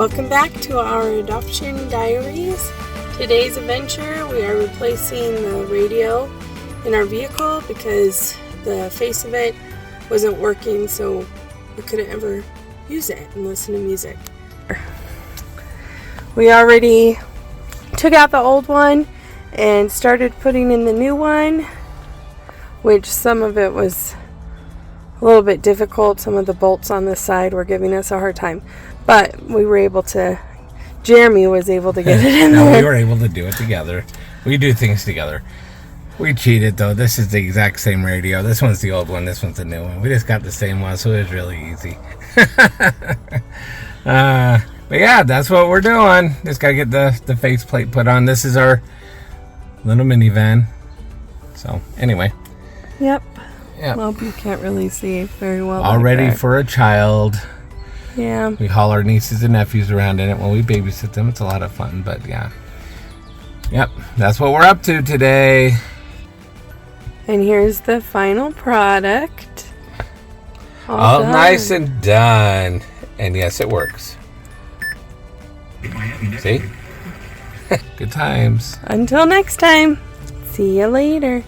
Welcome back to our adoption diaries. Today's adventure, we are replacing the radio in our vehicle because the face of it wasn't working, so we couldn't ever use it and listen to music. We already took out the old one and started putting in the new one, which some of it was a little bit difficult. Some of the bolts on the side were giving us a hard time, but we were able to, Jeremy was able to get it in there. We were able to do it together. We do things together. We cheated though. This is the exact same radio. This one's the old one, this one's the new one. We just got the same one, so it was really easy. But yeah, that's what we're doing. Just gotta get the faceplate put on. This is our little minivan. So anyway. Yep. Well, you can't really see very well. All ready for a child. Yeah. We haul our nieces and nephews around in it when we babysit them. It's a lot of fun, but yeah. Yep, that's what we're up to today. And here's the final product. All nice and done. And yes, it works. See? Good times. Until next time. See you later.